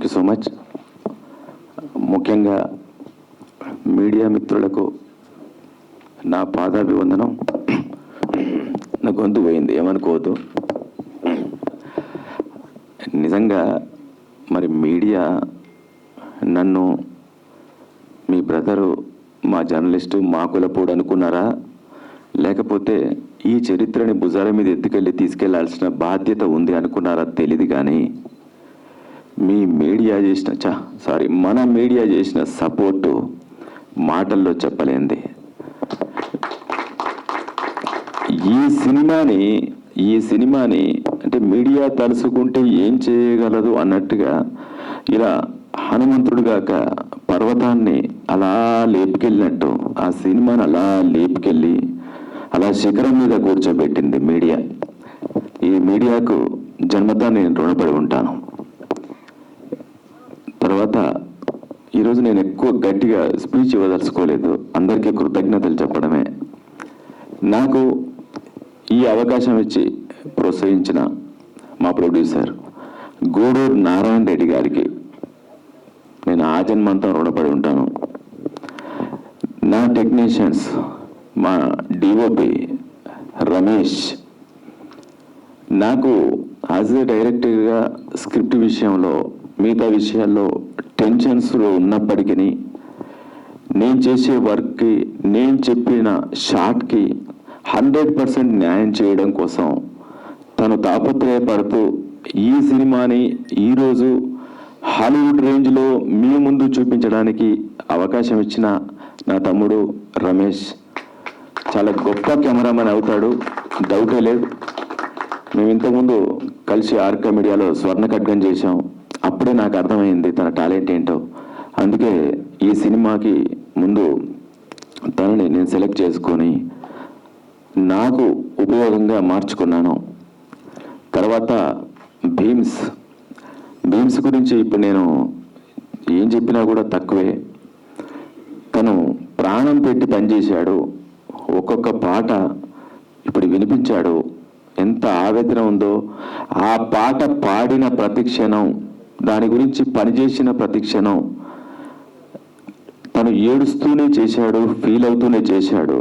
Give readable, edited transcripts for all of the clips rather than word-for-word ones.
Thank you so much. ముఖ్యంగా media మిత్రులకు నా పాదాభివందనం. నా గొంతు పోయింది, ఏమనుకోవద్దు. నిజంగా మరి మీడియా నన్ను మీ బ్రదరు, మా జర్నలిస్టు, మా కులపోడు అనుకున్నారా, లేకపోతే ఈ చరిత్రని భుజాల మీద ఎత్తుకెళ్ళి తీసుకెళ్లాల్సిన బాధ్యత ఉంది అనుకున్నారా తెలియదు. కానీ మన మీడియా చేసిన సపోర్టు మాటల్లో చెప్పలేంది. ఈ సినిమాని అంటే మీడియా తలుసుకుంటే ఏం చేయగలదు అన్నట్టుగా ఇలా హనుమంతుడు గాక పర్వతాన్ని అలా లేపుకెళ్ళినట్టు ఆ సినిమాని అలా లేపుకెళ్ళి అలా శిఖరం మీద కూర్చోబెట్టింది మీడియా. ఈ మీడియాకు జన్మతా నేను రుణపడి ఉంటాను. తర్వాత ఈరోజు నేను ఎక్కువ గట్టిగా స్పీచ్ ఇవ్వదలుచుకోలేదు, అందరికీ కృతజ్ఞతలు చెప్పడమే. నాకు ఈ అవకాశం ఇచ్చి ప్రోత్సహించిన మా ప్రొడ్యూసర్ గూడూరు నారాయణ రెడ్డి గారికి నేను ఆజన్మంతా రుణపడి ఉంటాను. నా టెక్నీషియన్స్, మా డిఓపి రమేష్, నాకు యాజ్ ఏ డైరెక్టర్గా స్క్రిప్ట్ విషయంలో మిగతా విషయాల్లో టెన్షన్స్లో ఉన్నప్పటికీ నేను చేసే వర్క్కి, నేను చెప్పిన షాట్కి 100% న్యాయం చేయడం కోసం తను తాపత్రయపడుతూ ఈ సినిమాని ఈరోజు హాలీవుడ్ రేంజ్లో మీ ముందు చూపించడానికి అవకాశం ఇచ్చిన నా తమ్ముడు రమేష్ చాలా గొప్ప కెమెరామెన్ అవుతాడు, డౌటే లేదు. మేము ఇంతకుముందు కలిసి ఆర్కా మీడియాలో స్వర్ణ ఖడ్గం చేశాం. అప్పుడే నాకు అర్థమైంది తన టాలెంట్ ఏంటో. అందుకే ఈ సినిమాకి ముందు తనని నేను సెలెక్ట్ చేసుకొని నాకు ఉపయోగంగా మార్చుకున్నాను. తర్వాత భీమ్స్ గురించి ఇప్పుడు నేను ఏం చెప్పినా కూడా తక్కువే. తను ప్రాణం పెట్టి పనిచేశాడు. ఒక్కొక్క పాట ఇప్పుడు వినిపించాడు. ఎంత ఆవేదన ఉందో ఆ పాట పాడిన ప్రతి క్షణం, దాని గురించి పనిచేసిన ప్రతి క్షణం తను ఏడుస్తూనే చేశాడు, ఫీల్ అవుతూనే చేశాడు.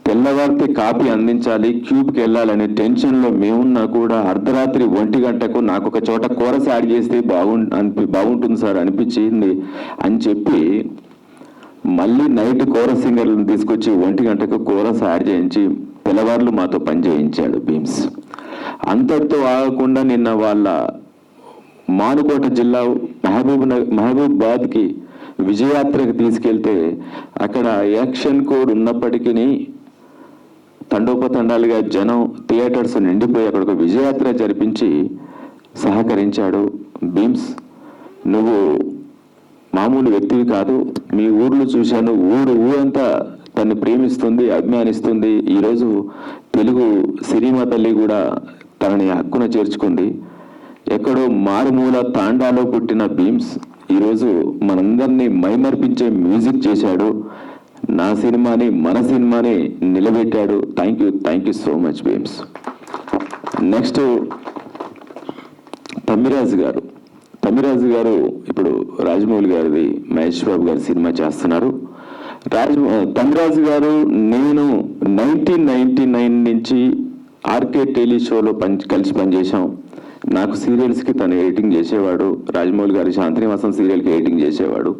తెల్లవారితే కాపీ అందించాలి, క్యూబ్కి వెళ్ళాలనే టెన్షన్లో మేమున్నా కూడా అర్ధరాత్రి 1 గంటకు నాకు ఒక చోట కోరస్ యాడ్ చేస్తే బాగుంటుంది సార్ అనిపించింది అని చెప్పి మళ్ళీ నైట్ కోరస్ సింగర్లను తీసుకొచ్చి 1 గంటకు కోరస్ యాడ్ చేయించి తెల్లవార్లు మాతో పని చేయించాడు భీమ్స్. అంతటితో ఆగకుండా నిన్న వాళ్ళ మానుకోట జిల్లా మహబూబాద్కి విజయయాత్రకు తీసుకెళ్తే అక్కడ యాక్షన్ కోడ్ ఉన్నప్పటికీ తండోపతండాలుగా జనం, థియేటర్స్ నిండిపోయి అక్కడ ఒక విజయయాత్ర జరిపించి సహకరించాడు. భీమ్స్, నువ్వు మామూలు వ్యక్తివి కాదు. మీ ఊర్లో చూశాను, ఊరంతా తన్ని ప్రేమిస్తుంది, అభిమానిస్తుంది. ఈరోజు తెలుగు సినిమా తల్లి కూడా తనని హక్కున చేర్చుకుంది. ఎక్కడో మారుమూల తాండాలో పుట్టిన భీమ్స్ ఈరోజు మనందరినీ మైమర్పించే మ్యూజిక్ చేశాడు. నా సినిమాని, మన సినిమాని నిలబెట్టాడు. Thank you so much Bheems. Next Tammiraju గారు ఇప్పుడు రాజమౌళి గారిది, మహేష్ బాబు గారి సినిమా చేస్తున్నారు. తమ్మిరాజు గారు నేను 1999 నుంచి ఆర్కే టెలి షోలో కలిసి పనిచేశాం. నాకు సీరియల్స్కి తను ఎడిటింగ్ చేసేవాడు. రాజమౌళి గారి శాంతినివాసం సీరియల్కి ఎడిటింగ్ చేసేవాడు.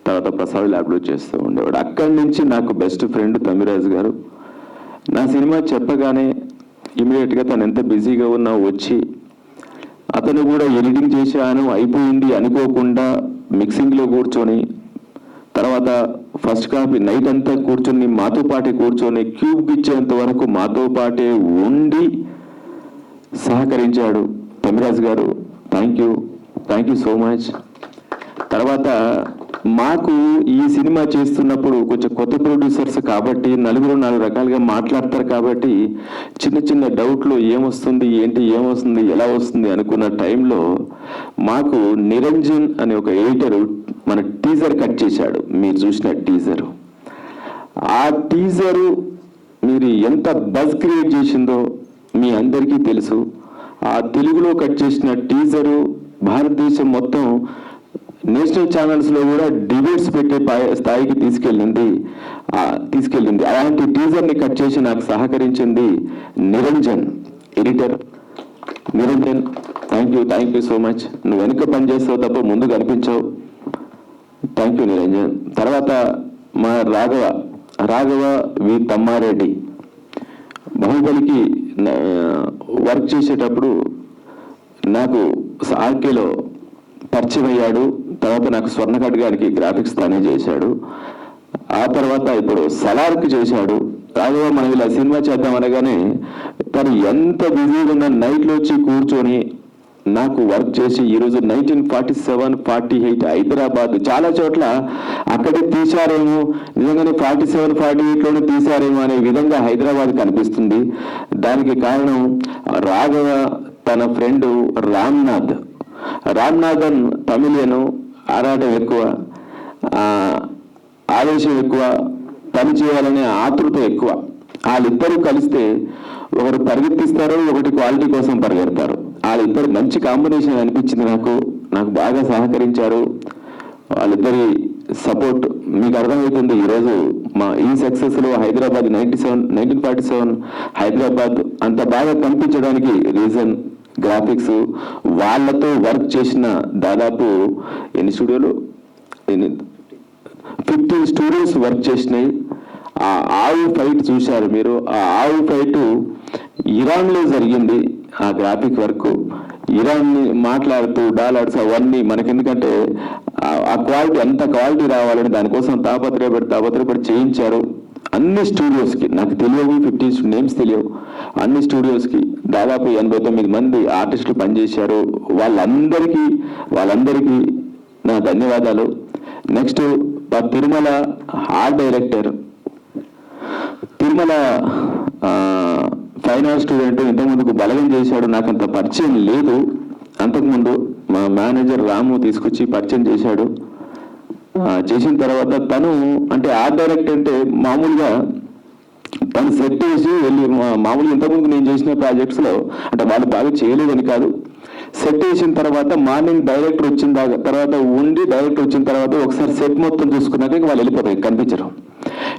తర్వాత ప్రసాద్ ల్యాబ్లో చేస్తూ ఉండేవాడు. అక్కడి నుంచి నాకు బెస్ట్ ఫ్రెండ్ తమ్మిరాజు గారు. నా సినిమా చెప్పగానే ఇమీడియట్గా తను ఎంత బిజీగా ఉన్నా వచ్చి, అతను కూడా ఎడిటింగ్ చేశాను అయిపోయింది అనుకోకుండా మిక్సింగ్లో కూర్చొని, తర్వాత ఫస్ట్ కాపీ నైట్ అంతా కూర్చొని మాతో పాటే కూర్చొని క్యూబ్కి ఇచ్చేంత వరకు మాతో పాటే ఉండి సహకరించాడు. తమ్మిరాజు గారు థ్యాంక్ యూ సో మచ్. తర్వాత మాకు ఈ సినిమా చేస్తున్నప్పుడు కొంచెం కొత్త ప్రొడ్యూసర్స్ కాబట్టి 4 రకాలుగా మాట్లాడతారు కాబట్టి చిన్న డౌట్లు ఏమొస్తుంది ఎలా వస్తుంది అనుకున్న టైంలో మాకు నిరంజన్ అనే ఒక ఎడిటర్ మన టీజర్ కట్ చేశాడు. మీరు చూసిన టీజరు, ఆ టీజరు మీరు ఎంత బజ్ క్రియేట్ చేసిందో మీ అందరికీ తెలుసు. ఆ తెలుగులో కట్ చేసిన టీజరు భారతదేశం మొత్తం నేషనల్ ఛానల్స్లో కూడా డిబేట్స్ పెట్టే స్థాయికి తీసుకెళ్ళింది. అలాంటి టీజర్ని కట్ చేసి నాకు సహకరించింది Niranjan, editor Niranjan. Thank you so much. నువ్వు వెనుక పనిచేస్తావు తప్ప ముందు కనిపించావు. Thank you Niranjan. తర్వాత మా రాఘవ వి తమ్మారెడ్డి బాహుబలికి వర్క్ చేసేటప్పుడు నాకు ఆర్కేలో పరిచయం అయ్యాడు. తర్వాత నాకు స్వర్ణ ఖడ్గానికి గ్రాఫిక్స్ తానే చేశాడు. ఆ తర్వాత ఇప్పుడు సలార్కి చేశాడు. రాఘవ మనం ఇలా సినిమా చేద్దాం అనగానే తను ఎంత బిజీగా ఉన్న నైట్లో వచ్చి కూర్చొని నాకు వర్క్ చేసి ఈరోజు 1947-48 హైదరాబాద్ చాలా చోట్ల అక్కడే తీశారేమో, నిజంగానే 47-48లోనే తీశారేమో అనే విధంగా హైదరాబాద్ కనిపిస్తుంది. దానికి కారణం రాఘవ తన ఫ్రెండ్ రామ్నాథన్ తమిళను ఆరాటం ఎక్కువ, ఆవేశం ఎక్కువ, పని చేయాలనే ఆతృత ఎక్కువ. వాళ్ళిద్దరూ కలిస్తే ఒకరు పరిగెత్తిస్తారు, ఒకటి క్వాలిటీ కోసం పరిగెడతారు. వాళ్ళిద్దరు మంచి కాంబినేషన్ అనిపించింది. నాకు బాగా సహకరించారు. వాళ్ళిద్దరి సపోర్ట్ మీకు అర్థమవుతుంది. ఈరోజు ఈ సక్సెస్లో హైదరాబాద్ 1947 హైదరాబాద్ అంత బాగా కనిపించడానికి రీజన్ గ్రాఫిక్స్. వాళ్ళతో వర్క్ చేసిన దాదాపు ఎన్ని స్టూడియోలు 15 స్టూడియోస్ వర్క్ చేసినాయి. ఆ ఆవు ఫైట్ చూశారు మీరు. ఆ ఆవు ఫైట్ ఇరాన్లో జరిగింది. ఆ గ్రాఫిక్ వర్క్ ఇరాన్ని మాట్లాడుతూ డాలర్స్ అవన్నీ మనకెందుకంటే ఆ క్వాలిటీ అంత క్వాలిటీ రావాలని దానికోసం తాపత్రయపడి చేయించారు. అన్ని స్టూడియోస్కి నాకు తెలియవు, 15 నేమ్స్ తెలియవు. అన్ని స్టూడియోస్కి దాదాపు 89 మంది ఆర్టిస్టులు పనిచేశారు. వాళ్ళందరికీ నా ధన్యవాదాలు. Next Tirumala art director, Tirumala fine art student, ఇంతకుముందుకు బలగం చేశాడు. నాకు అంత పరిచయం లేదు. అంతకుముందు మా మేనేజర్ రాము తీసుకొచ్చి పరిచయం చేశాడు. చేసిన తర్వాత తను అంటే ఆర్ట్ డైరెక్టర్ అంటే మామూలుగా తను సెట్ చేసి వెళ్ళి మామూలుగా ఇంతకుముందు నేను చేసిన ప్రాజెక్ట్స్లో అంటే వాళ్ళు బాగా చేయలేదని కాదు, సెట్ వేసిన తర్వాత మార్నింగ్ డైరెక్టర్ వచ్చిన తర్వాత డైరెక్టర్ వచ్చిన తర్వాత ఒకసారి సెట్ మొత్తం చూసుకున్నాక వాళ్ళు వెళ్ళిపోతాయి, కనిపించరు.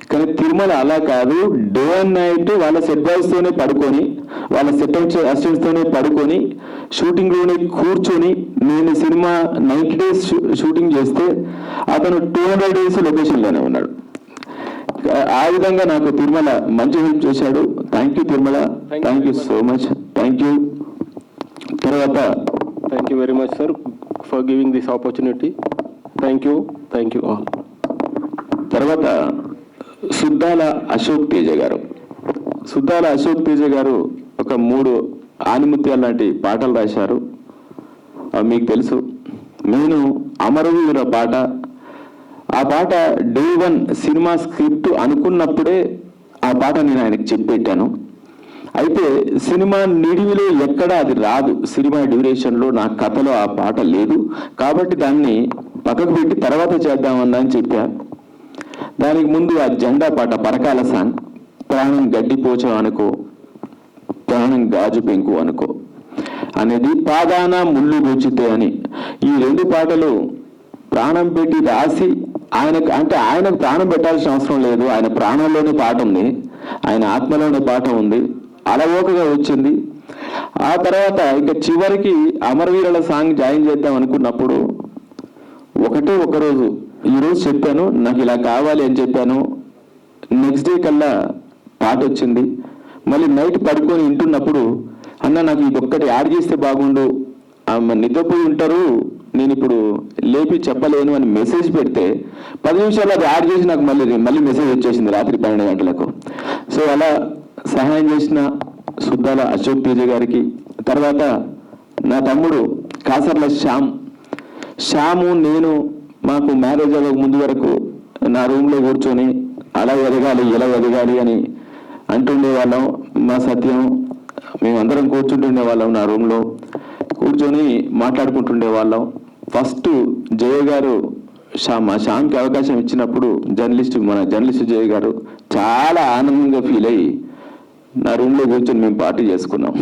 కానీ తిరుమల అలా కాదు. డే అండ్ నైట్ వాళ్ళ సెట్ బాయ్స్తోనే పడుకొని, వాళ్ళ సెట్ అసిస్టెంట్స్తోనే పడుకొని, షూటింగ్లోనే కూర్చొని, నేను సినిమా 90 days షూటింగ్ చేస్తే అతను 200 days లొకేషన్లోనే ఉన్నాడు. ఆ విధంగా నాకు తిరుమల మంచి హెల్ప్ చేశాడు. Thank you Tirumala, thank you so much, thank you. తర్వాత thank you very much sir for giving this opportunity. Thank you all. తర్వాత సుద్దాల అశోక్ తేజ గారు ఒక 3 ఆనిముత్యాల లాంటి పాటలు రాశారు. మీకు తెలుసు. నేను అమరవీరుల పాట, ఆ పాట డే 1 సినిమా స్క్రిప్ట్ అనుకున్నప్పుడే ఆ పాట నేను ఆయనకి చెప్పెట్టాను. అయితే సినిమా నిడివిలో ఎక్కడ అది రాదు. సినిమా డ్యూరేషన్లో నా కథలో ఆ పాట లేదు కాబట్టి దాన్ని పక్కకు పెట్టి తర్వాత చేద్దామన్నా అని చెప్పా. దానికి ముందు ఆ జెండా పాట పరకాల సాంగ్, ప్రాణం గడ్డిపోచ అనుకో, ప్రాణం గాజు పెంకు అనుకో అనేది, పాదాన ముళ్ళు గుచ్చితే అని, ఈ 2 పాటలు ప్రాణం పెట్టి రాసి ఆయనకు ప్రాణం పెట్టాల్సిన అవసరం లేదు. ఆయన ప్రాణంలోనే పాట ఉంది, ఆయన ఆత్మలోనే పాట ఉంది. అలవోకగా వచ్చింది. ఆ తర్వాత ఇంకా చివరికి అమరవీరుల సాంగ్ జాయిన్ చేద్దాం అనుకున్నప్పుడు ఒకరోజు ఈరోజు చెప్పాను నాకు ఇలా కావాలి అని చెప్పాను. నెక్స్ట్ డే కల్లా పాట వచ్చింది. మళ్ళీ నైట్ పడుకొని వింటున్నప్పుడు అన్న నాకు ఇది ఒక్కటి యాడ్ చేస్తే బాగుండు, నిద్రపోయి ఉంటారు, నేను ఇప్పుడు లేపి చెప్పలేను అని మెసేజ్ పెడితే 10 నిమిషాలు అది యాడ్ చేసి నాకు మళ్ళీ మెసేజ్ వచ్చేసింది రాత్రి 12 గంటలకు. సో అలా సహాయం చేసిన సుద్దాల అశోక్ తేజ గారికి. తర్వాత నా తమ్ముడు కాసర్ల శ్యాము నేను మాకు మ్యారేజ్ అవ్వక ముందు వరకు నా రూమ్లో కూర్చొని అలా ఎదగాలి ఇలా ఎదగాలి అని అంటుండే వాళ్ళం. మా సత్యం మేమందరం కూర్చుంటుండే వాళ్ళం, నా రూమ్లో కూర్చొని మాట్లాడుకుంటుండే వాళ్ళం. ఫస్ట్ జయ గారు మా శ్యామ్కి అవకాశం ఇచ్చినప్పుడు మన జర్నలిస్ట్ జయ గారు చాలా ఆనందంగా ఫీల్ అయ్యి నా రూమ్లో కూర్చొని మేము పార్టీ చేసుకున్నాం.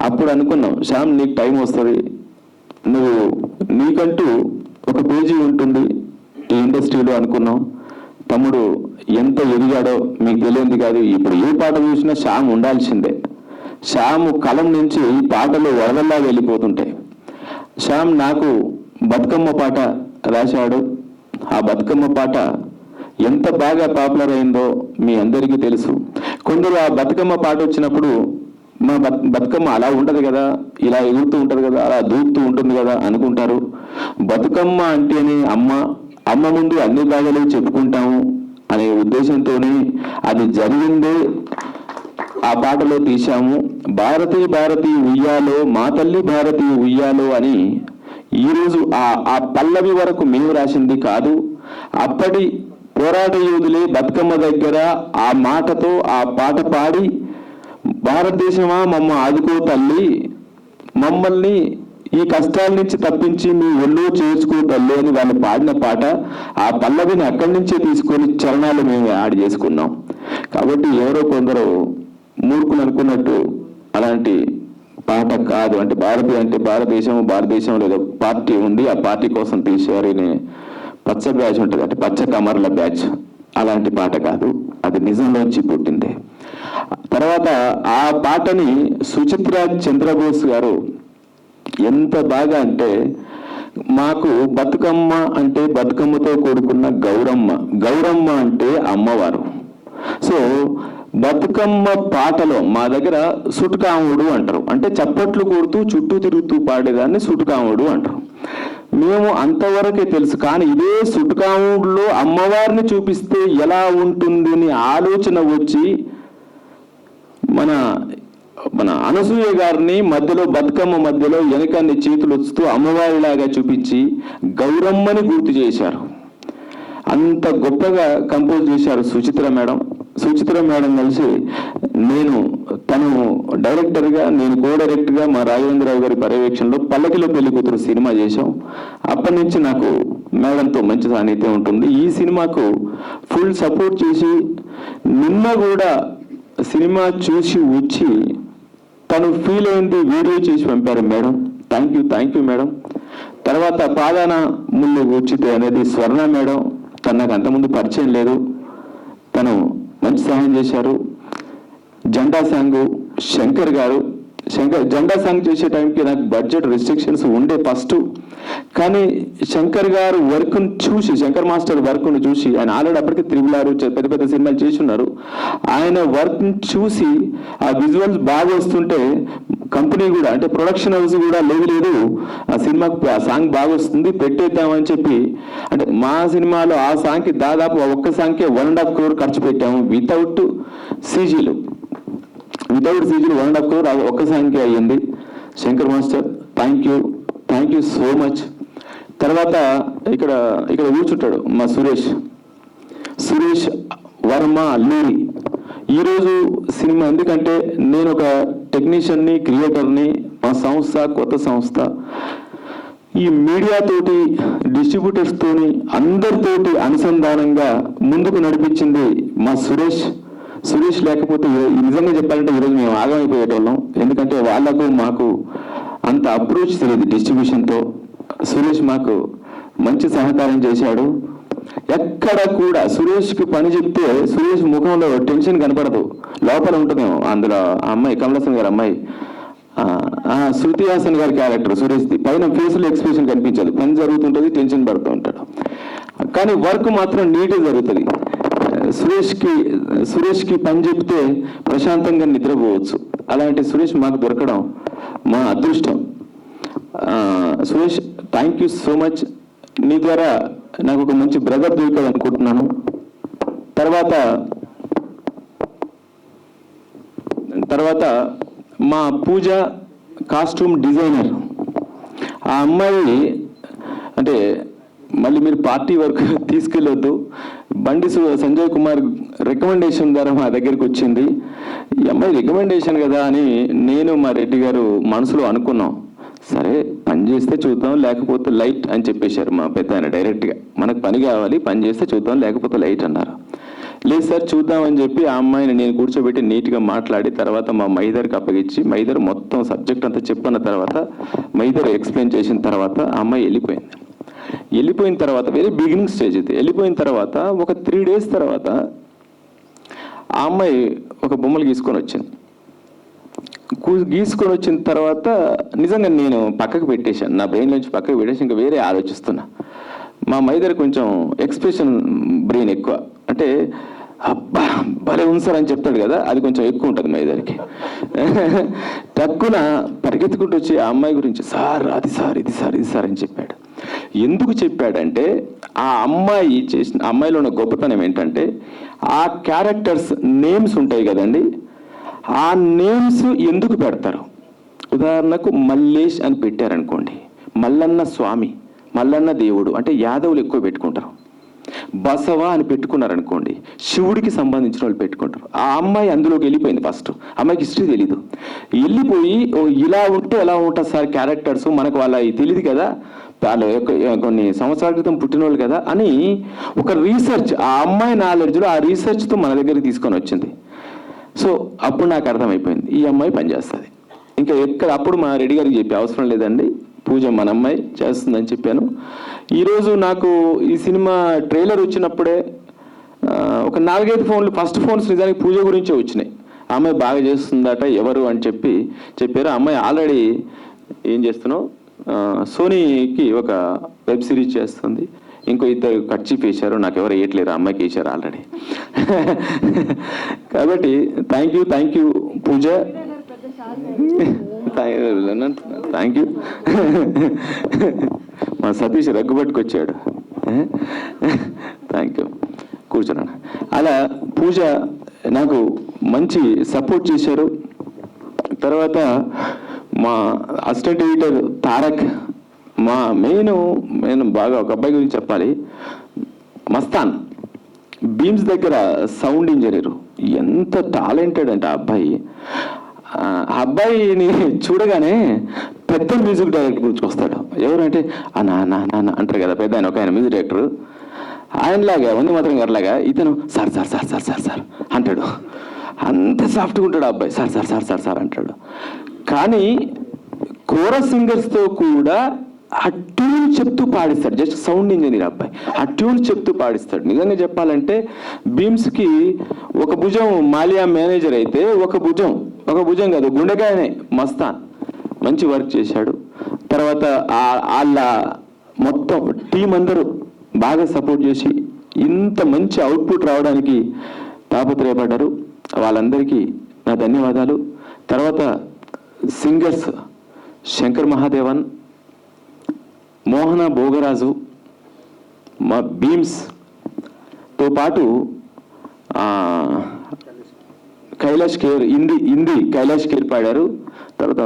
అప్పుడు అనుకున్నాం శ్యామ్ నీకు టైం వస్తుంది, నువ్వు నీకంటూ ఒక పేజీ ఉంటుంది ఈ ఇండస్ట్రీలో అనుకున్నాం. తమ్ముడు ఎంత ఎదిగాడో మీకు తెలియంది కాదు. ఇప్పుడు ఏ పాట చూసినా శ్యామ్ ఉండాల్సిందే. శ్యామ్ కలం నుంచి పాటలు వరదల్లా వెళ్ళిపోతుంటాయి. శ్యామ్ నాకు బతుకమ్మ పాట రాశాడు. ఆ బతుకమ్మ పాట ఎంత బాగా పాపులర్ అయిందో మీ అందరికీ తెలుసు. కొందరు ఆ బతుకమ్మ పాట వచ్చినప్పుడు మా బతుకమ్మ అలా ఉండదు కదా, ఇలా ఎగురుతూ ఉంటుంది కదా, అలా దూకుతూ ఉంటుంది కదా అనుకుంటారు. బతుకమ్మ అంటేనే అమ్మ ముందు అన్ని బాధలు చెప్పుకుంటాము అనే ఉద్దేశంతోనే అది జరిగిందే ఆ పాటలో తీశాము. భారతీ భారతీ ఉయ్యాలో మా తల్లి భారతీ ఉయ్యాలో అని ఈరోజు ఆ పల్లవి వరకు మేము రాసింది కాదు. అప్పటి పోరాట యోధులే బతుకమ్మ దగ్గర ఆ మాటతో ఆ పాట పాడి, భారతదేశమా మమ్మ ఆదుకో తల్లి, మమ్మల్ని ఈ కష్టాల నుంచి తప్పించి మీ ఒళ్ళో చేర్చుకో తల్లి అని వాళ్ళు పాడిన పాట. ఆ పల్లవిని అక్కడి నుంచే తీసుకొని చరణాలు మేము యాడ్ చేసుకున్నాం. కాబట్టి ఎవరో కొందరు మూర్ఖులు అనుకున్నట్టు అలాంటి పాట కాదు. అంటే భారతదేశంలో ఏదో పార్టీ ఉంది, ఆ పార్టీ కోసం తీశారు. పచ్చ బ్యాచ్ ఉంటుంది, అంటే పచ్చ కమర్ల బ్యాచ్, అలాంటి పాట కాదు. అది నిజంలోంచి పుట్టిందే. తర్వాత ఆ పాటని సుచిత్ర చంద్రబోస్ గారు ఎంత బాగా అంటే, మాకు బతుకమ్మ అంటే బతుకమ్మతో కూడుకున్న గౌరమ్మ అంటే అమ్మవారు. సో బతుకమ్మ పాటలో మా దగ్గర సుట్కాముడు అంటారు. అంటే చప్పట్లు కొడుతూ చుట్టూ తిరుగుతూ పాడేదాన్ని సుట్కాముడు అంటారు. మేము అంతవరకే తెలుసు. కానీ ఇదే సుట్కాముడులో అమ్మవారిని చూపిస్తే ఎలా ఉంటుంది అని ఆలోచన వచ్చి మన అనసూయ గారిని మధ్యలో బతుకమ్మ మధ్యలో వెనకాన్ని చేతులు వస్తూ అమ్మవారిలాగా చూపించి గౌరమ్మని గుర్తు చేశారు. అంత గొప్పగా కంపోజ్ చేశారు సుచిత్ర మేడం కలిసి. తను డైరెక్టర్గా, నేను కో డైరెక్టర్గా మా రాఘవేంద్రరావు గారి పర్యవేక్షణలో పల్లకిలో పెళ్లి కూతురు సినిమా చేశాం. అప్పటి నుంచి నాకు మేడంతో మంచి సాన్నిధ్యం ఉంటుంది. ఈ సినిమాకు ఫుల్ సపోర్ట్ చేసి నిన్న కూడా సినిమా చూసి వచ్చి తను ఫీల్ అయింది వీడియో చేసి పంపారు మేడం. Thank you madam. తర్వాత పాదాన ముందు కూర్చుతే అనేది స్వర్ణ మేడం. తను నాకు అంతకుముందు పరిచయం లేదు, తను మంచి సహాయం చేశారు. జెండా సాంగ్ శంకర్ గారు. జెండా సాంగ్ చేసే టైంకి నాకు బడ్జెట్ రెస్ట్రిక్షన్స్ ఉండే ఫస్ట్. కానీ శంకర్ గారు వర్క్ను చూసి, శంకర్ మాస్టర్ వర్క్ను చూసి, ఆయన ఆల్రెడీ అప్పటికే త్రిబులారు పెద్ద సినిమాలు చేసి ఉన్నారు. ఆయన వర్క్ని చూసి ఆ విజువల్స్ బాగా వస్తుంటే కంపెనీ కూడా, అంటే ప్రొడక్షన్ హౌస్ కూడా లేదు ఆ సినిమాకి ఆ సాంగ్ బాగా వస్తుంది పెట్టేద్దామని చెప్పి, అంటే మా సినిమాలో ఆ సాంగ్కి దాదాపు ఒక్క సాంగ్కే 1.5 crore ఖర్చు పెట్టాము. వితౌట్ సీజీలు 1.5 crore ఒక్క సాంగ్కే అయ్యింది. Shankar master thank you so much. తర్వాత ఇక్కడ కూర్చుంటాడు మా సురేష్ వర్మ అల్లూరి. ఈరోజు సినిమా ఎందుకంటే నేను ఒక టెక్నీషియన్ని, క్రియేటర్ని. మా సంస్థ కొత్త సంస్థ. ఈ మీడియాతోటి, డిస్ట్రిబ్యూటర్స్తోని, అందరితోటి అనుసంధానంగా ముందుకు నడిపించింది మా సురేష్ లేకపోతే నిజంగా చెప్పాలంటే ఈరోజు మేము ఆగమైపోయేటోళ్ళం. ఎందుకంటే వాళ్ళకు మాకు అంత అప్రోచ్ తెలియదు డిస్ట్రిబ్యూషన్తో. సురేష్ మాకు మంచి సహకారం చేశాడు. ఎక్కడ కూడా సురేష్కి పని చెప్తే సురేష్ ముఖంలో టెన్షన్ కనపడదు, లోపల ఉంటుందేమో. అందులో ఆ అమ్మాయి కమలాసన్ గారి అమ్మాయి శృతి హాసన్ గారి క్యారెక్టర్ సురేష్ది, పైన ఫేస్లో ఎక్స్ప్రెషన్ కనిపించదు, పని జరుగుతుంటుంది, టెన్షన్ పడుతూ ఉంటాడు. కానీ వర్క్ మాత్రం నీట్గా జరుగుతుంది. సురేష్కి పని చెప్తే ప్రశాంతంగా నిద్రపోవచ్చు. అలాంటి సురేష్ మాకు దొరకడం మా అదృష్టం. Suresh thank you so much. నీ ద్వారా నాకు ఒక మంచి బ్రదర్ దొరికాడు అనుకుంటున్నాను. తర్వాత మా పూజ కాస్ట్యూమ్ డిజైనర్. ఆ అమ్మాయి అంటే మళ్ళీ మీరు పార్టీ వరకు తీసుకెళ్ళొద్దు, బండి సంజయ్ కుమార్ రికమెండేషన్ ద్వారా మా దగ్గరికి వచ్చింది. ఈ అమ్మాయి రికమెండేషన్ కదా అని నేను మా రెడ్డి గారు మనసులో అనుకున్నాం. సరే పని చేస్తే చూద్దాం, లేకపోతే లైట్ అని చెప్పేశారు మా పెద్ద ఆయన డైరెక్ట్గా. మనకు పని కావాలి, పని చేస్తే చూద్దాం, లేకపోతే లైట్ అన్నారు. లేదు సార్ చూద్దామని చెప్పి ఆ అమ్మాయిని నేను కూర్చోబెట్టి నీట్గా మాట్లాడి తర్వాత మా మైదర్కి అప్పగించి మైదర్ మొత్తం సబ్జెక్ట్ అంతా చెప్పన్న తర్వాత మైదర్ ఎక్స్ప్లెయిన్ చేసిన తర్వాత ఆ అమ్మాయి వెళ్ళిపోయిన తర్వాత వెరీ బిగినింగ్ స్టేజ్ ఇది. వెళ్ళిపోయిన తర్వాత ఒక 3 days తర్వాత ఆ అమ్మాయి ఒక బొమ్మలు గీసుకొని వచ్చింది. గీసుకొని వచ్చిన తర్వాత నిజంగా నేను పక్కకు పెట్టేశాను, నా బ్రెయిన్ నుంచి పక్కకు పెట్టేసి ఇంకా వేరే ఆలోచిస్తున్నా. మా మైదర్ కొంచెం ఎక్స్ప్రెషన్ బ్రెయిన్ ఎక్కువ, అంటే అబ్బా భలే ఉంది సార్ అని చెప్తాడు కదా, అది కొంచెం ఎక్కువ ఉంటుంది మైదర్కి. తక్కువ పరిగెత్తుకుంటూ వచ్చి ఆ అమ్మాయి గురించి సార్ అది సార్ ఇది సార్ ఇది సార్ అని చెప్పాడు. ఎందుకు చెప్పాడంటే ఆ అమ్మాయిలో ఉన్న గొప్పతనం ఏంటంటే ఆ క్యారెక్టర్స్ నేమ్స్ ఉంటాయి కదండి, ఆ నేమ్స్ ఎందుకు పెడతారు. ఉదాహరణకు మల్లేష్ అని పెట్టారనుకోండి, మల్లన్న స్వామి, మల్లన్న దేవుడు అంటే యాదవులు ఎక్కువ పెట్టుకుంటారు. బసవ అని పెట్టుకున్నారనుకోండి, శివుడికి సంబంధించిన వాళ్ళు పెట్టుకుంటారు. ఆ అమ్మాయి అందులోకి వెళ్ళిపోయింది. ఫస్ట్ అమ్మాయికి హిస్టరీ తెలీదు, వెళ్ళిపోయి ఇలా ఉంటే ఎలా ఉంటుంది సార్ క్యారెక్టర్స్, మనకు వాళ్ళ తెలియదు కదా, వాళ్ళు కొన్ని సంవత్సరాల క్రితం పుట్టినోళ్ళు కదా అని ఒక రీసెర్చ్, ఆ అమ్మాయి నాలెడ్జ్లో ఆ రీసెర్చ్తో మన దగ్గరికి తీసుకొని వచ్చింది. సో అప్పుడు నాకు అర్థమైపోయింది ఈ అమ్మాయి పనిచేస్తుంది. ఇంకా ఎక్కడ అప్పుడు మా రెడ్డి గారికి చెప్పి అవసరం లేదండి, పూజ మన అమ్మాయి చేస్తుందని చెప్పాను. ఈరోజు నాకు ఈ సినిమా ట్రైలర్ వచ్చినప్పుడే ఒక 4-5 ఫోన్లు, ఫస్ట్ ఫోన్స్ నిజానికి పూజ గురించే వచ్చినాయి. ఆ అమ్మాయి బాగా చేస్తుందట ఎవరు అని చెప్పారు. ఆ అమ్మాయి ఆల్రెడీ ఏం చేస్తున్నావు, సోనీకి ఒక వెబ్ సిరీస్ చేస్తుంది, ఇంకో 2 కట్చీఫ్ వేశారు, నాకు ఎవరు వేయట్లేరు, అమ్మాయికి వేశారు ఆల్రెడీ. కాబట్టి thank you Pooja, thank you. మా సతీష్ రగ్గుబట్టుకొచ్చాడు, థ్యాంక్ యూ. కూర్చున్నాను. అలా పూజ నాకు మంచి సపోర్ట్ చేశారు. తర్వాత మా అసిస్టెంట్ ఎడిటర్ తారక్, మా మెయిన్ బాగా ఒక అబ్బాయి గురించి చెప్పాలి, మస్తాన్ బీమ్స్ దగ్గర సౌండ్ ఇంజనీరు, ఎంత టాలెంటెడ్ అంటే ఆ అబ్బాయిని చూడగానే పెద్ద మ్యూజిక్ డైరెక్టర్ గురించి వస్తాడు. ఎవరంటే నాన్న అంటారు కదా పెద్ద ఆయన, ఒక ఆయన మ్యూజిక్ డైరెక్టర్, ఆయనలాగా వందే మాత్రం గారిలాగా ఇతను sir sir sir sir sir sir అంటాడు. అంత సాఫ్ట్గా ఉంటాడు ఆ అబ్బాయి, sir sir sir sir sir అంటాడు. కానీ కోరస్ సింగర్స్తో కూడా ఆ ట్యూన్ చెప్తూ పాడిస్తాడు. జస్ట్ సౌండ్ ఇంజనీర్ అబ్బాయి, ఆ ట్యూన్ చెప్తూ పాడిస్తాడు. నిజంగా చెప్పాలంటే బీమ్స్కి ఒక భుజం మాలియా మేనేజర్ అయితే ఒక భుజం కాదు గుండెకాయనే మస్తాన్ మంచి వర్క్ చేశాడు. తర్వాత వాళ్ళ మొత్తం టీం అందరూ బాగా సపోర్ట్ చేసి ఇంత మంచి అవుట్పుట్ రావడానికి తాపత్రయపడ్డారు. వాళ్ళందరికీ నా ధన్యవాదాలు. తర్వాత సింగర్స్ శంకర్ మహాదేవన్, మోహన భోగరాజు, మా బీమ్స్తో పాటు కైలాష్ ఖేర్, హిందీ కైలాష్ ఖేర్ పాడారు. తర్వాత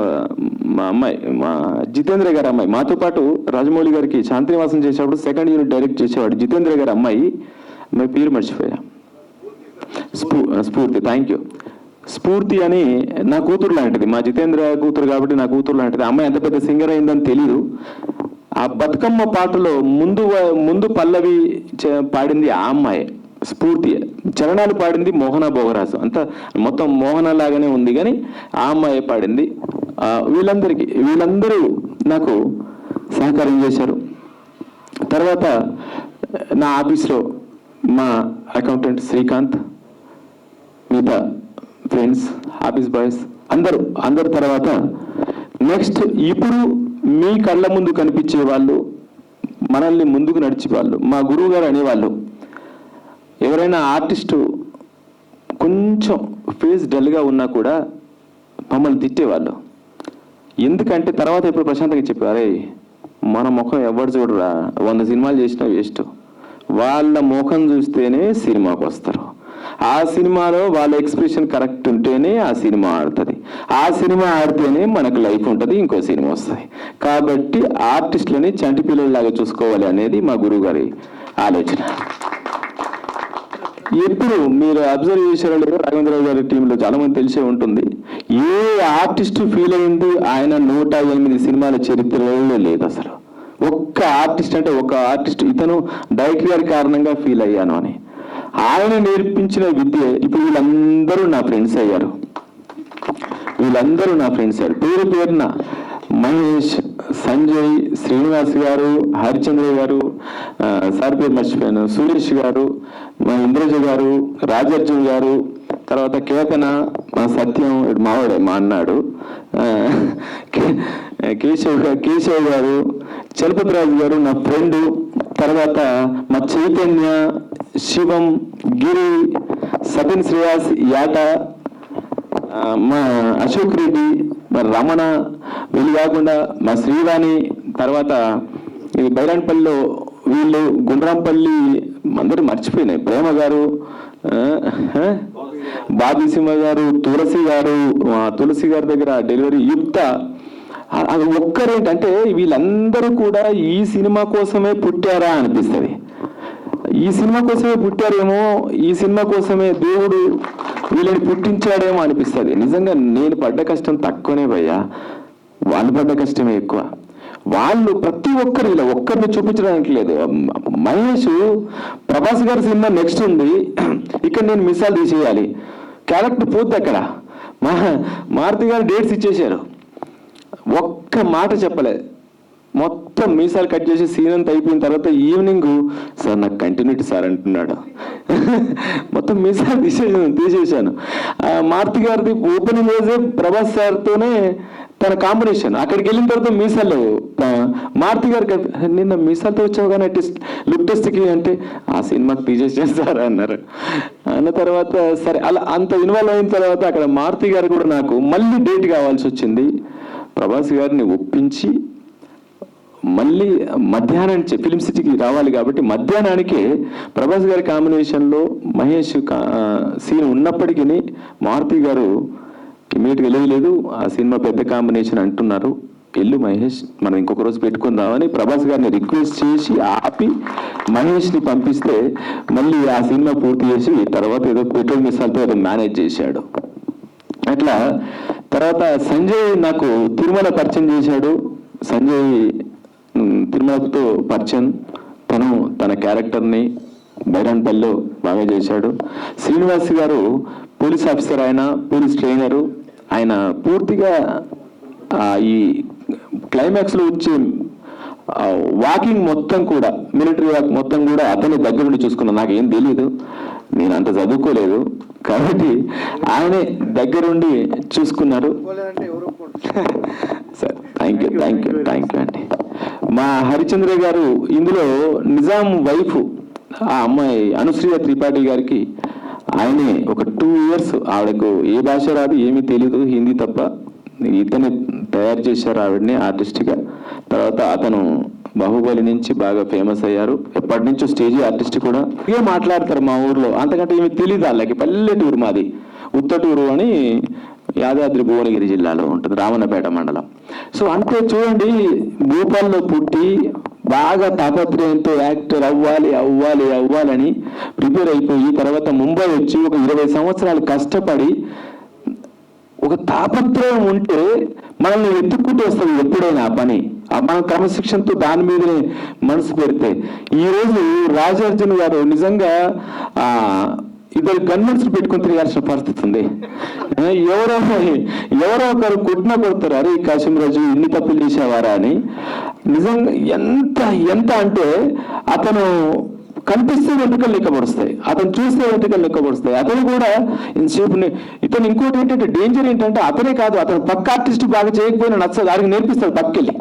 మా జితేంద్ర గారి అమ్మాయి, మాతో పాటు రాజమౌళి గారికి శాంతినివాసం చేసేటప్పుడు 2nd యూనిట్ డైరెక్ట్ చేసేవాడు జితేంద్ర గారి అమ్మాయి పేరు మర్చిపోయా, స్ఫూర్తి. Thank you. స్ఫూర్తి అని నా కూతురు లాంటిది, మా జితేంద్ర కూతురు కాబట్టి నా కూతురు లాంటిది. అమ్మాయి ఎంత పెద్ద సింగర్ అయిందని తెలీదు. ఆ బతుకమ్మ పాటలో ముందు పల్లవి పాడింది ఆ అమ్మాయి స్ఫూర్తి, చరణాలు పాడింది మోహన భోగరాజు. అంతా మొత్తం మోహన లాగానే ఉంది కానీ ఆ అమ్మాయి పాడింది. వీళ్ళందరూ నాకు సహకారం చేశారు. తర్వాత నా ఆఫీస్లో మా అకౌంటెంట్ శ్రీకాంత్, మిగతా ఫ్రెండ్స్, ఆఫీస్ బాయ్స్ అందరు తర్వాత నెక్స్ట్ ఇప్పుడు మీ కళ్ళ ముందు కనిపించే వాళ్ళు, మనల్ని ముందుకు నడిచే వాళ్ళు, మా గురువు గారు అనేవాళ్ళు, ఎవరైనా ఆర్టిస్టు కొంచెం ఫేస్ డల్గా ఉన్నా కూడా మమ్మల్ని తిట్టేవాళ్ళు. ఎందుకంటే తర్వాత ఇప్పుడు ప్రశాంతంగా చెప్పారే, మన ముఖం ఎవరు చూడరా, 100 సినిమాలు చేసినా వేస్ట్, వాళ్ళ ముఖం చూస్తేనే సినిమాకి వస్తారు. ఆ సినిమాలో వాళ్ళ ఎక్స్ప్రెషన్ కరెక్ట్ ఉంటేనే ఆ సినిమా ఆడుతుంది, ఆ సినిమా ఆడితేనే మనకు లైఫ్ ఉంటుంది, ఇంకో సినిమా వస్తుంది. కాబట్టి ఆర్టిస్టులని చంటి పిల్లల్లాగా చూసుకోవాలి అనేది మా గురువు గారి ఆలోచన. ఎప్పుడు మీరు అబ్జర్వ్ చేశారో లేదో, రాఘవేంద్రరావు గారి టీంలో చాలా మంది తెలిసే ఉంటుంది, ఏ ఆర్టిస్ట్ ఫీల్ అయింది ఆయన 108 సినిమాల చరిత్రలో లేదు అసలు. ఒక్క ఆర్టిస్ట్ అంటే ఒక ఆర్టిస్ట్ ఇతను డైరెక్టర్ గారి కారణంగా ఫీల్ అయ్యాను అని. ఆయన నేర్పించిన విద్య ఇప్పుడు వీళ్ళందరూ నా ఫ్రెండ్స్ అయ్యారు. పేరు పేరున మహేష్, సంజయ్, శ్రీనివాస్ గారు, హరిచంద్ర గారు, సార్ పేరు మర్చిపోయాను, సురేష్ గారు, మా ఇంద్రజ గారు, రాజర్జున్ గారు, తర్వాత కేతన, మా సత్యం మావాడే మా అన్నాడు, కేశవ్ గారు, చలపతిరాజు గారు నా ఫ్రెండు, తర్వాత మా చైతన్య, శివం, గిరి, సతిన్ శ్రేయాస్, యాట, మా అశోక్ రెడ్డి, మా రమణ, వీళ్ళు కాకుండా మా శ్రీవాణి, తర్వాత ఇది బైరాన్పల్లిలో వీళ్ళు, గుండ్రాంపల్లి, అందరూ మర్చిపోయినాయి, ప్రేమ గారు, బాబీ సింహ గారు, తులసి గారి దగ్గర డెలివరీ యుక్త. అది ఒక్కరేంటంటే వీళ్ళందరూ కూడా ఈ సినిమా కోసమే పుట్టారా అనిపిస్తుంది. ఈ సినిమా కోసమే పుట్టారేమో, ఈ సినిమా కోసమే దేవుడు వీళ్ళని పుట్టించాడేమో అనిపిస్తుంది. నిజంగా నేను పడ్డ కష్టం తక్కువనే భయ్యా, వాళ్ళు పడ్డ కష్టమే ఎక్కువ. వాళ్ళు ప్రతి ఒక్కరు ఇలా ఒక్కరిని చూపించడానికి లేదు. మహేష్, ప్రభాస్ గారి సినిమా నెక్స్ట్ ఉంది, ఇక్కడ నేను మిసాల్ తీసేయాలి, క్యారెక్టర్ పోద్ది అక్కడ. మారుతి గారు డేట్స్ ఇచ్చేశారు, ఒక్క మాట చెప్పలేదు, మొత్తం మీసాలు కట్ చేసి సీన్ అంతా అయిపోయిన తర్వాత ఈవినింగ్ సార్ నాకు కంటిన్యూటీ సార్ అంటున్నాడు. మొత్తం మీసాలు తీసేసాను. మారుతి గారిది ఓపెనింగ్ రోజే ప్రభాస్ సార్తోనే తన కాంబినేషన్. అక్కడికి వెళ్ళిన తర్వాత మీసాలు మారుతి గారికి, నిన్న మీసాలతో వచ్చావు కానీ లుక్ టెస్ట్కి అంటే ఆ సినిమాకి తీసేసాను సార్ అన్నారు. అన్న తర్వాత సరే అలా అంత ఇన్వాల్వ్ అయిన తర్వాత అక్కడ మారుతి గారు కూడా నాకు మళ్ళీ డేట్ కావాల్సి వచ్చింది. ప్రభాస్ గారిని ఒప్పించి మళ్ళీ మధ్యాహ్నం ఫిలిం సిటీకి రావాలి కాబట్టి మధ్యాహ్నానికే ప్రభాస్ గారి కాంబినేషన్లో మహేష్ సీన్ ఉన్నప్పటికీ మారుతి గారు ఇమీడియట్గా వెళ్ళలేదు. ఆ సినిమా పెద్ద కాంబినేషన్ అంటున్నారు, వెళ్ళు మహేష్ మనం ఇంకొక రోజు పెట్టుకుందామని ప్రభాస్ గారిని రిక్వెస్ట్ చేసి ఆపి మహేష్ని పంపిస్తే మళ్ళీ ఆ సినిమా పూర్తి చేసి తర్వాత ఏదో పెట్రోల్ మిస్సాలతో ఏదో మేనేజ్ చేశాడు. అట్లా తర్వాత సంజయ్ నాకు తిరుమల పరిచయం చేశాడు. సంజయ్ తిరుమలతో పరిచయం, తన క్యారెక్టర్ని బైరాన్పల్లిలో బాగా చేశాడు. శ్రీనివాస్ గారు పోలీస్ ఆఫీసర్, ఆయన పోలీస్ ట్రైనరు. ఆయన పూర్తిగా ఈ క్లైమాక్స్లో వచ్చే వాకింగ్ మొత్తం కూడా, మిలిటరీ వాక్ మొత్తం కూడా అతని దగ్గర నుండి చూసుకున్నాను. నాకేం తెలియదు, నేను అంత చదువుకోలేదు కాబట్టి ఆయనే దగ్గరుండి చూసుకున్నారు. సార్ థ్యాంక్ యూ అండి. మా హరిచంద్ర గారు ఇందులో నిజాం వైఫ్, ఆ అమ్మాయి అనుశ్రీయ త్రిపాఠి గారికి ఆయనే ఒక 2 years ఆవిడకు ఏ భాష రాదు, ఏమీ తెలీదు, హిందీ తప్ప. ఇతనే తయారు చేశారు ఆవిడని ఆర్టిస్ట్గా. తర్వాత అతను బాహుబలి నుంచి బాగా ఫేమస్ అయ్యారు. ఎప్పటి నుంచో స్టేజ్ ఆర్టిస్ట్ కూడా. ఇవే మాట్లాడతారు మా ఊర్లో, అంతకంటే ఏమి తెలియదు వాళ్ళకి. పల్లెటూరు మాది, ఉత్తటూరు అని యాదాద్రి భువనగిరి జిల్లాలో ఉంటుంది, రామన్నపేట మండలం. సో అంటే చూడండి, భూపాల్లో పుట్టి బాగా తాపత్రయంతో యాక్టర్ అవ్వాలని ప్రిపేర్ అయిపోయి తర్వాత ముంబై వచ్చి ఒక 20 సంవత్సరాలు కష్టపడి, ఒక తాపత్రయం ఉంటే మనల్ని వెతుక్కుంటూ వస్తుంది ఎప్పుడైనా ఆ పని. మన క్రమశిక్షణతో దాని మీదనే మనసు పెడితే. ఈరోజు రాజార్జున్ గారు నిజంగా ఇద్దరు గన్మెన్స్ పెట్టుకుని తిరగాల్సిన పరిస్థితి ఉంది. ఎవరో ఒకరు కొడతారు, అరే కాశీరాజు ఇన్ని తప్పులు చేసేవారా అని. నిజంగా ఎంత అంటే అతను కనిపిస్తే వెంట్రుకలు లెక్కపడుస్తాయి, అతను చూస్తే వెంట్రుకలు లెక్కపడుస్తాయి. అతను కూడా ఇంతసేపు ఇతను ఇంకోటి ఏంటంటే డేంజర్ ఏంటంటే అతనే కాదు, అతను పక్క ఆర్టిస్ట్ బాగా చేయకపోయినా నచ్చదు, దానికి నేర్పిస్తాడు. పక్కెళ్ళి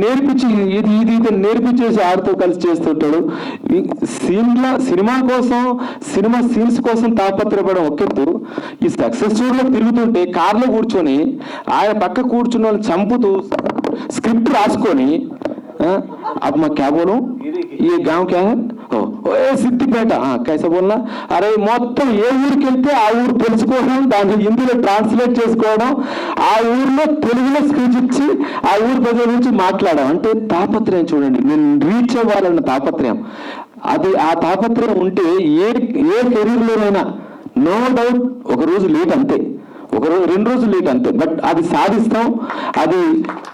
నేర్పించి ఇది నేర్పించేసి ఆడితో కలిసి చేస్తుంటాడు. సినిమా కోసం, సినిమా సీన్స్ కోసం తాపత్రపడడం ఒకెత్తు. ఈ సక్సెస్ స్టోరీలో తిరుగుతుంటే కార్లో కూర్చొని ఆయన పక్క కూర్చున్న వాళ్ళు చంపుతూ స్క్రిప్ట్ రాసుకొని, अब मैं क्या बोलूं, ये गांव क्या है, సిద్దిపేట, కైసా బోల్నా, అరే మొత్తం ఏ ఊరికి వెళ్తే ఆ ఊరు తెలుసుకోవడం, దాన్ని హిందీలో ట్రాన్స్లేట్ చేసుకోవడం, ఆ ఊర్లో తెలుగులో స్పీచ్ ఇచ్చి ఆ ఊరు ప్రజల గురించి మాట్లాడడం. అంటే తాపత్రయం చూడండి, నేను రీచ్ అవ్వాలన్న తాపత్రయం. అది ఆ తాపత్రయం ఉంటే ఏ కెరీర్లోనైనా నో డౌట్ ఒక రోజు లేట్ అంతే, ఒక రోజు 2 రోజులు లేట్ అంతే, బట్ అది సాధిస్తాం. అది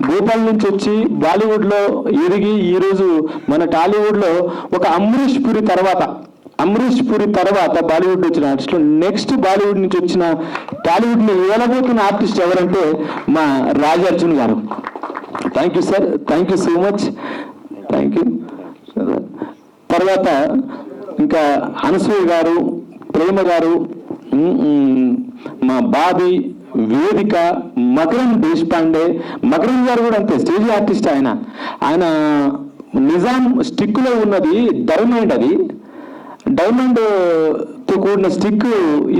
భూపాల్ నుంచి వచ్చి బాలీవుడ్లో ఎదిగి ఈరోజు మన టాలీవుడ్లో ఒక అమరీష్ పురి తర్వాత అమరీష్ పురి తర్వాత బాలీవుడ్ వచ్చిన ఆర్టిస్టులు నెక్స్ట్ బాలీవుడ్ నుంచి వచ్చిన టాలీవుడ్ని ఏలబోతున్న ఆర్టిస్ట్ ఎవరంటే మా రాజార్జున్ గారు. Thank you sir, thank you so much, thank you. తర్వాత ఇంకా అనసూయ గారు, ప్రేమ గారు, మా బాబీ, వేదిక, మకరం దేశపాండే. మకరం గారు కూడా అంతే, స్టేజ్ ఆర్టిస్ట్. ఆయన నిజాం స్టిక్లో ఉన్నది డైమండ్, అది డైమండ్తో కూడిన స్టిక్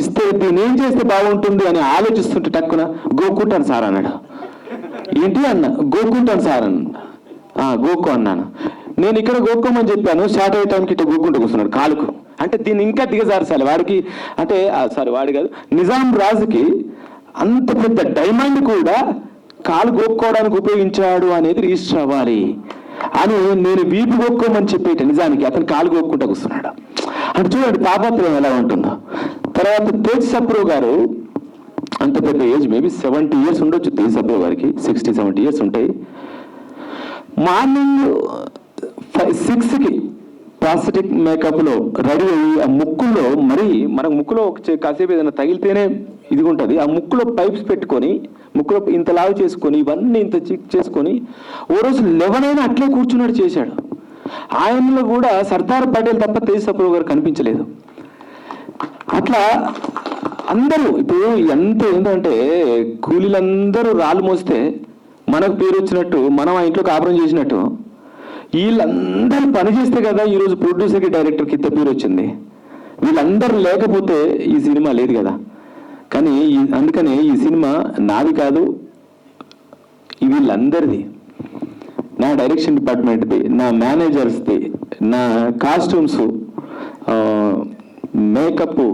ఇస్తే దీన్ని ఏం చేస్తే బాగుంటుంది అని ఆలోచిస్తుంటే టక్కున గోకుంటాను సార్ అన్నాడు. ఏంటి అన్న? గోకుంటాను సార్ అన్న. గోకు అన్నాను. నేను ఇక్కడ గోకోమని చెప్పాను, షార్ట్ అయ్యే టైంకి ఇట్లా గోకుంటూ కూర్చున్నాడు కాలుకు. అంటే దీన్ని ఇంకా దిగజార్చాలి వాడికి, అంటే సారీ వాడి కాదు, నిజాం రాజుకి అంత పెద్ద డైమండ్ కూడా కాలు గోక్కోవడానికి ఉపయోగించాడు అనేది రిజిస్టర్ అవ్వాలి అని నేను వీపు గోక్కోమని చెప్పేట నిజానికి అతను కాలు గోక్కుంటూ కూర్చున్నాడు. అంటే చూడండి తాపత్రయం ఎలా ఉంటుందో. తర్వాత తేజ్ సప్రో గారు, అంత పెద్ద ఏజ్, మేబీ 70 years ఉండొచ్చు తేజ్ సప్రో గారికి, 60-70 years ఉంటాయి. మార్నింగ్ 6కి ప్రాస్థెటిక్ మేకప్లో రెడీ అయ్యి ఆ ముక్కుల్లో, మరి మనకు ముక్కులో కాసేపు ఏదైనా తగిలితేనే ఇది ఉంటుంది, ఆ ముక్కులో పైప్స్ పెట్టుకొని ముక్కులో ఇంత లావు చేసుకొని ఇవన్నీ ఇంత చిక్ చేసుకొని ఓ రోజు 11 అయినా అట్లే కూర్చున్నాడు చేశాడు. ఆయనలో కూడా సర్దార్ పటేల్ తప్ప తేజ్ సప్రో గారు కనిపించలేదు. అట్లా అందరూ ఇప్పుడు ఎంత ఏంటంటే కూలీలందరూ రాళ్ళు మోస్తే మనకు పేరు వచ్చినట్టు, మనం ఆ ఇంట్లో కాపురం చేసినట్టు వీళ్ళందరూ పనిచేస్తే కదా ఈరోజు ప్రొడ్యూసర్కి, డైరెక్టర్కి ఇంత పేరు వచ్చింది. వీళ్ళందరూ లేకపోతే ఈ సినిమా లేదు కదా. కానీ అందుకనే ఈ సినిమా నాది కాదు, వీళ్ళందరిది, నా డైరెక్షన్ డిపార్ట్మెంట్ది, నా మేనేజర్స్ది, నా కాస్ట్యూమ్స్, మేకప్,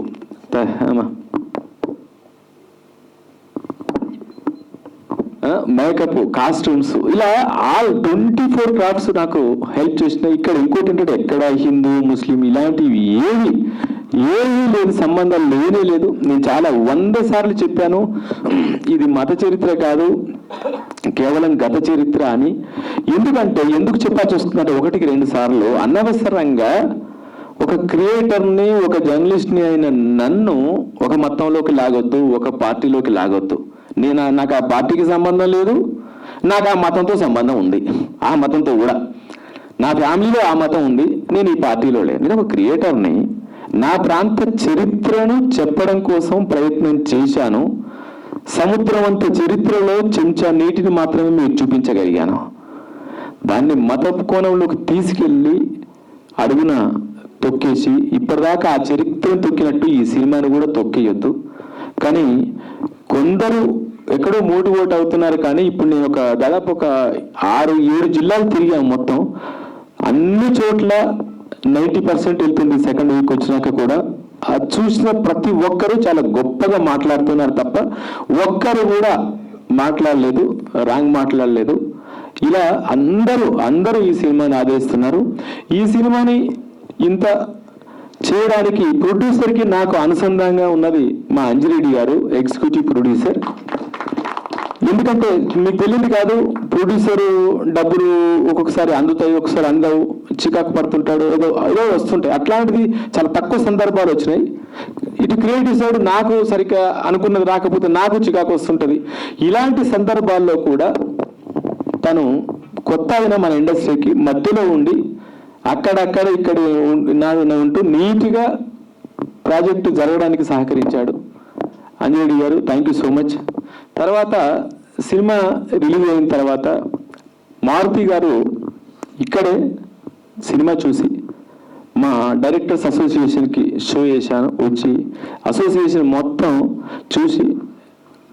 మేకప్, కాస్ట్యూమ్స్, ఇలా ఆల్ 24 క్రాఫ్ట్స్ నాకు హెల్ప్ చేసిన. ఇక్కడ ఇంకోటి ఏంటంటే ఎక్కడ హిందూ ముస్లిం ఇలాంటివి ఏమీ లేదు, సంబంధం లేనే లేదు. నేను చాలా 100 సార్లు చెప్పాను, ఇది మత చరిత్ర కాదు, కేవలం గత చరిత్ర అని. ఎందుకు చెప్పాల్సి వస్తుందంటే 1-2 సార్లు అనవసరంగా ఒక క్రియేటర్ని, ఒక జర్నలిస్ట్ని అయిన నన్ను ఒక మతంలోకి లాగొద్దు, ఒక పార్టీలోకి లాగొద్దు. నాకు ఆ పార్టీకి సంబంధం లేదు, నాకు ఆ మతంతో సంబంధం ఉంది. ఆ మతంతో కూడా నా ఫ్యామిలీలో ఆ మతం ఉంది, నేను ఈ పార్టీలో లేదు. నేను ఒక క్రియేటర్ని, నా ప్రాంత చరిత్రను చెప్పడం కోసం ప్రయత్నం చేశాను. సముద్రం అంత చరిత్రలో చెంచా నీటిని మాత్రమే మీకు చూపించగలిగాను. దాన్ని మతపు కోణంలోకి తీసుకెళ్ళి అడుగున తొక్కేసి ఇప్పటిదాకా ఆ చరిత్రను తొక్కినట్టు ఈ సినిమాను కూడా తొక్కేయొద్దు. కానీ కొందరు ఎక్కడో మోటివేట్ అవుతున్నారు. కానీ ఇప్పుడు నేను దాదాపు 6-7 జిల్లాలు తిరిగాను మొత్తం. అన్ని చోట్ల 90% వెళ్తుంది. సెకండ్ వీక్ వచ్చినాక కూడా అది చూసిన ప్రతి ఒక్కరూ చాలా గొప్పగా మాట్లాడుతున్నారు తప్ప ఒక్కరు కూడా మాట్లాడలేదు, రాంగ్ మాట్లాడలేదు. ఇలా అందరూ ఈ సినిమాని ఆదరిస్తున్నారు. ఈ సినిమాని ఇంత చేయడానికి ప్రొడ్యూసర్కి నాకు అనుసంధానంగా ఉన్నది మా అంజిరెడ్డి గారు, ఎగ్జిక్యూటివ్ ప్రొడ్యూసర్. ఎందుకంటే మీకు తెలియదు కాదు, ప్రొడ్యూసరు డబ్బులు ఒక్కొక్కసారి అందుతాయి, ఒకసారి అందవు, చికాకు పడుతుంటాడు, ఏదో వస్తుంటాయి. అట్లాంటిది చాలా తక్కువ సందర్భాలు వచ్చినాయి. ఇటు క్రియేటివ్ సైడ్ నాకు సరిగ్గా అనుకున్నది రాకపోతే నాకు చికాకు వస్తుంటుంది. ఇలాంటి సందర్భాల్లో కూడా తను కొత్త అయిన మన ఇండస్ట్రీకి మధ్యలో ఉండి అక్కడక్కడ ఇక్కడ ఉంటూ నీట్గా ప్రాజెక్టు జరగడానికి సహకరించాడు అంజిరెడ్డి గారు. Thank you so much. తర్వాత సినిమా రిలీజ్ అయిన తర్వాత మారుతి గారు ఇక్కడే సినిమా చూసి మా డైరెక్టర్స్ అసోసియేషన్కి షో చేశాను. వచ్చి అసోసియేషన్ మొత్తం చూసి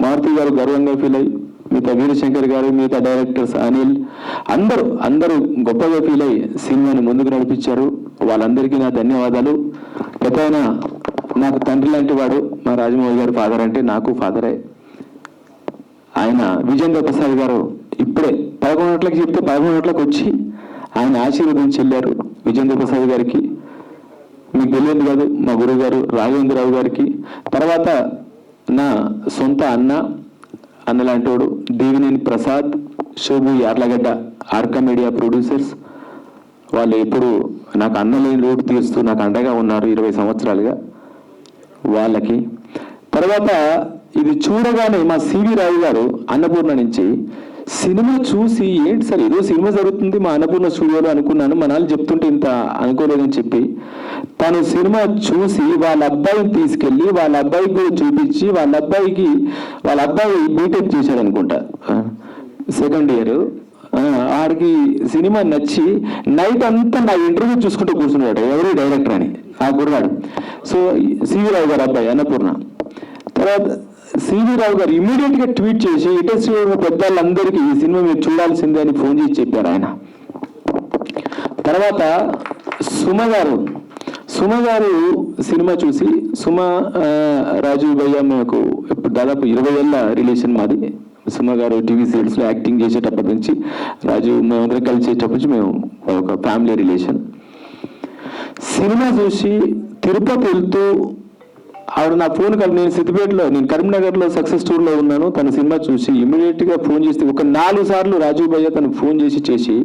మారుతి గారు గర్వంగా ఫీల్ అయ్యి, మిగతా వీరశంకర్ గారు, మిగతా డైరెక్టర్స్ అనిల్ అందరూ గొప్పగా ఫీల్ అయ్యి సినిమాని ముందుకు నడిపించారు. వాళ్ళందరికీ నా ధన్యవాదాలు. పెద్దయినా నాకు తండ్రి లాంటి వాడు మా రాజమౌళి గారు ఫాదర్ అంటే నాకు ఫాదరే. ఆయన విజేంద్ర ప్రసాద్ గారు ఇప్పుడే 11 గంటలకు చెప్తే 11 గంటలకు వచ్చి ఆయన ఆశీర్వదించి వెళ్ళారు. విజేంద్ర ప్రసాద్ గారికి మీకు తెలియదు కాదు, మా గురువు గారు రాఘవేంద్రరావు గారికి. తర్వాత నా సొంత అన్నలాంటోడు దేవినేని ప్రసాద్, శోభు యార్లగడ్డ, ఆర్కా మీడియా ప్రొడ్యూసర్స్, వాళ్ళు ఎప్పుడు నాకు అన్నలేని లోటు తీరుస్తూ నాకు అండగా ఉన్నారు 20 సంవత్సరాలుగా వాళ్ళకి. తర్వాత ఇది చూడగానే మా సివి రావు గారు అన్నపూర్ణ నుంచి సినిమా చూసి ఏంటి సార్ ఏదో సినిమా జరుగుతుంది మా అన్నపూర్ణ స్టూడియోలో అనుకున్నాను, మా నాన్న చెప్తుంటే ఇంత అనుకోలేదని చెప్పి తను సినిమా చూసి వాళ్ళ అబ్బాయిని తీసుకెళ్ళి వాళ్ళ అబ్బాయికి కూడా చూపించి వాళ్ళ అబ్బాయి బీటెక్ చేశాడు అనుకుంటా, సెకండ్ ఇయర్. ఆడికి సినిమా నచ్చి నైట్ అంతా నా ఇంటర్వ్యూ చూసుకుంటూ కూర్చున్నాడు ఎవరి డైరెక్టర్ అని ఆ కుర్రాడు. సో సివి రావు గారు అబ్బాయి అన్నపూర్ణ. తర్వాత సివి రావు గారు ఇమీడియట్గా ట్వీట్ చేసి ఇండస్ట్రీ పెద్దవాళ్ళందరికీ ఈ సినిమా మీరు చూడాల్సిందే అని ఫోన్ చేసి చెప్పారు ఆయన. తర్వాత సుమ గారు సినిమా చూసి రాజు భయ్య మాకు దాదాపు 20 ఏళ్ళ రిలేషన్ మాది. సుమ గారు టీవీ సీరియల్స్లో యాక్టింగ్ చేసేటప్పటి నుంచి రాజు మేమందరం కలిసేటప్పటి నుంచి మేము ఒక ఫ్యామిలీ రిలేషన్. సినిమా చూసి తిరుపతి వెళ్తూ ఆవిడ నా ఫోన్ నేను సిద్దిపేటలో నేను కరీంనగర్లో సక్సెస్ టూర్లో ఉన్నాను. తన సినిమా చూసి ఇమీడియట్గా ఫోన్ చేస్తే ఒక 4 సార్లు రాజు భయ్య తను ఫోన్ చేసి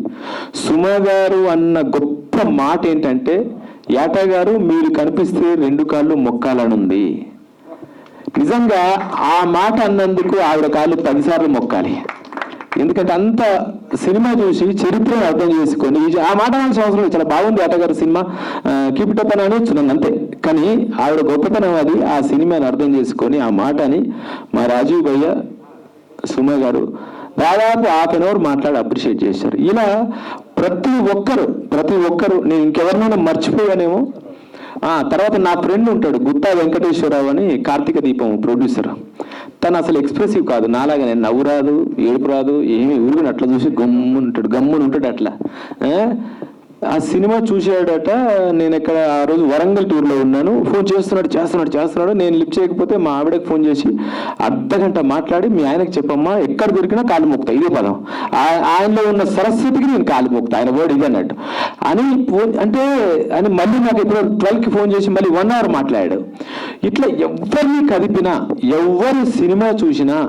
సుమ గారు అన్న గొప్ప మాట ఏంటంటే యాటా గారు మీరు కనిపిస్తే 2 కాళ్ళు మొక్కాలనుంది. నిజంగా ఆ మాట అన్నందుకు ఆవిడ కాళ్ళు 10 సార్లు మొక్కాలి. ఎందుకంటే అంత సినిమా చూసి చరిత్రను అర్థం చేసుకొని ఆ మాట అనాల్సిన అవసరం చాలా బాగుంది యాటా గారి సినిమా కీపిటప్ అని అనొచ్చు నన్ను అంతే, కానీ ఆవిడ గొప్పతనం అది ఆ సినిమాని అర్థం చేసుకొని ఆ మాటని మా రాజీవ్ భయ్య సుమ గారు దాదాపు 1/2 అవర్ మాట్లాడి అప్రిషియేట్ చేశారు. ఇలా ప్రతి ఒక్కరు నేను ఇంకెవరినైనా మర్చిపోయానేమో. తర్వాత నా ఫ్రెండ్ ఉంటాడు గుత్తా వెంకటేశ్వరరావు అని కార్తీక దీపం ప్రొడ్యూసర్. తను అసలు ఎక్స్ప్రెసివ్ కాదు నాలాగా, నేను నవ్వు రాదు ఏడుపు రాదు ఏమి ఊరుకుని అట్లా చూసి గమ్మున ఉంటాడు అట్లా. ఆ సినిమా చూసాడట. నేను ఇక్కడ ఆ రోజు వరంగల్ టూర్లో ఉన్నాను. ఫోన్ చేస్తున్నాడు. నేను లిఫ్ట్ చేయకపోతే మా ఆవిడకి ఫోన్ చేసి అర్ధగంట మాట్లాడి మీ ఆయనకు చెప్పమ్మా ఎక్కడ దొరికినా కాలు మోపుతా, ఇదే పదం. ఆయనలో ఉన్న సరస్వతికి నేను కాలు మోపుతా, ఆయన వర్డ్ ఇది అన్నట్టు అని అని మళ్ళీ నాకు ఇప్పుడు 12కి ఫోన్ చేసి మళ్ళీ 1 అవర్ మాట్లాడాడు. ఇట్లా ఎవరిని కదిపినా ఎవరు సినిమా చూసినా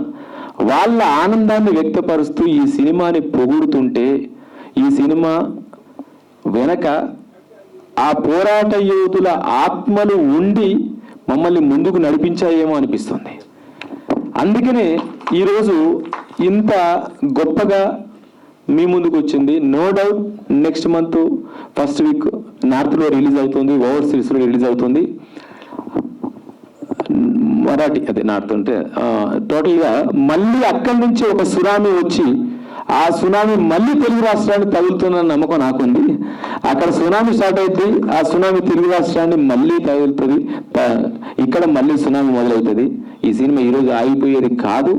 వాళ్ళ ఆనందాన్ని వ్యక్తపరుస్తూ ఈ సినిమాని పొగుడుతుంటే ఈ సినిమా వెనక ఆ పోరాట యోధుల ఆత్మలు ఉండి మమ్మల్ని ముందుకు నడిపించాయేమో అనిపిస్తుంది. అందుకనే ఈరోజు ఇంత గొప్పగా మీ ముందుకు వచ్చింది. No doubt next month first week నార్త్లో రిలీజ్ అవుతుంది, ఓవర్సీస్లో రిలీజ్ అవుతుంది. మరాఠీ అదే నార్త్ అంటే టోటల్గా మళ్ళీ అక్కడి నుంచి ఒక సునామీ వచ్చి ఆ సునామీ మళ్ళీ తెలుగు రాష్ట్రాన్ని తగులుతున్న నమ్మకం నాకుంది. అక్కడ సునామీ స్టార్ట్ అవుతుంది, ఆ సునామీ తెలుగు రాష్ట్రాన్ని మళ్ళీ తగులుతుంది, ఇక్కడ మళ్ళీ సునామీ మొదలవుతుంది. ఈ సినిమా ఈరోజు ఆగిపోయేది కాదు.